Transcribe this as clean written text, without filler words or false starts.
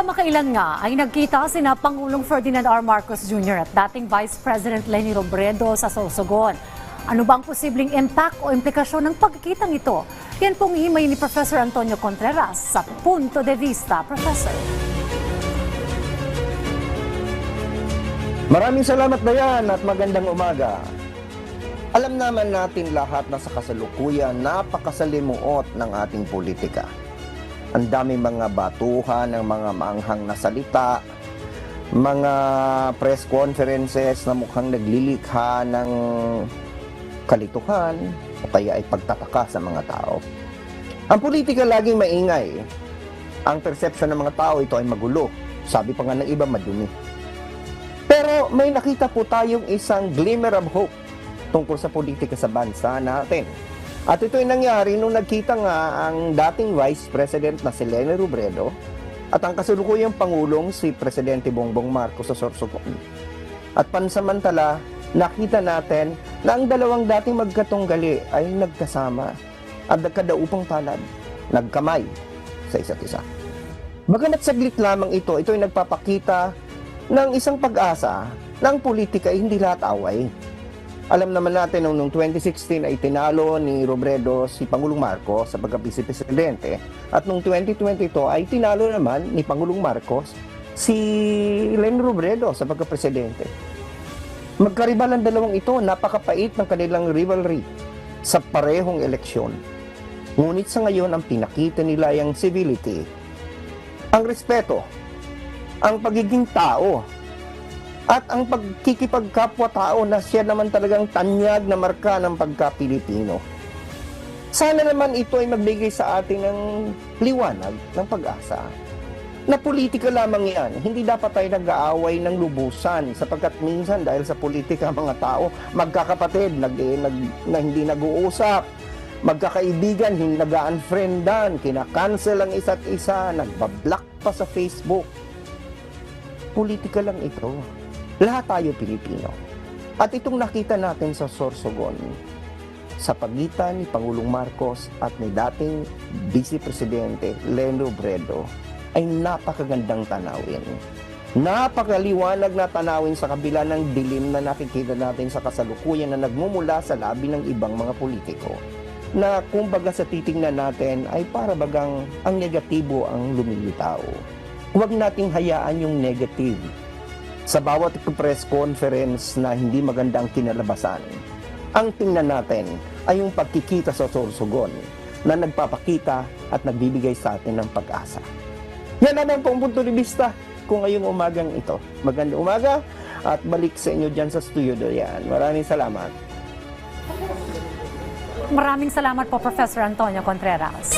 Kamakailan nga ay nagkita sina Pangulong Ferdinand R. Marcos Jr. at dating Vice President Leni Robredo sa Sorsogon. Ano ba ang posibleng impact o implikasyon ng pagkikitang ito? Yan pong himay ni Professor Antonio Contreras sa Punto de Vista. Professor. Maraming salamat, Dayan, at magandang umaga. Alam naman natin lahat na sa kasalukuyan napakasalimuot ng ating politika. Ang daming mga batuhan ng mga maanghang na salita, mga press conferences na mukhang naglilikha ng kalituhan o kaya ay pagtataka sa mga tao. Ang politika laging maingay. Ang perception ng mga tao, ito ay magulo. Sabi pa nga ng iba, madumi. Pero may nakita po tayong isang glimmer of hope tungkol sa politika sa bansa natin. At ito ay nangyari nung nagkita nga ang dating Vice President na si Leni Robredo at ang kasalukuyang Pangulong si Presidente Bongbong Marcos sa Sorsogon. At pansamantala, nakita natin na ang dalawang dating magkatunggali ay nagkasama at nagkadaupang palad, nagkamay sa isa't isa. Bagamat saglit lamang ito ay nagpapakita ng isang pag-asa na ang politika ay hindi lahat away. Alam naman natin noong 2016 ay tinalo ni Robredo si Pangulong Marcos sa pagka-vice-presidente at noong 2022 ay tinalo naman ni Pangulong Marcos si Leni Robredo sa pagka-presidente. Magkaribal ang dalawang ito, napakapait ng kanilang rivalry sa parehong eleksyon. Ngunit sa ngayon ang pinakita nila yung civility, ang respeto, ang pagiging tao, at ang pagkikipagkapwa-tao na siya naman talagang tanyag na marka ng pagka-Pilipino. Sana naman ito ay magbigay sa atin ng liwanag ng pag-asa. Na politika lamang yan, hindi dapat tayo nag-aaway ng lubusan sapagkat minsan dahil sa politika mga tao, magkakapatid na hindi nag-uusap, magkakaibigan, hindi nag-unfriendan, kinakancel ang isa't isa, nagbablock pa sa Facebook. Politika lang ito. Lahat tayo Pilipino. At itong nakita natin sa Sorsogon, sa pagitan ni Pangulong Marcos at ni dating Vice Presidente Leni Robredo, ay napakagandang tanawin. Napakaliwanag na tanawin sa kabila ng dilim na nakikita natin sa kasalukuyan na nagmumula sa labi ng ibang mga politiko. Na kumbaga sa titingnan natin ay para bagang ang negatibo ang lumilitaw. Huwag nating hayaan yung negative. Sa bawat press conference na hindi magandang kinalabasan, ang tingnan natin ay yung pagkikita sa Sorsogon na nagpapakita at nagbibigay sa atin ng pag-asa. Yan naman po ang punto de vista kung ngayong umagang ito. Magandang umaga at balik sa inyo dyan sa studio Dayan. Maraming salamat. Maraming salamat po, Professor Antonio Contreras.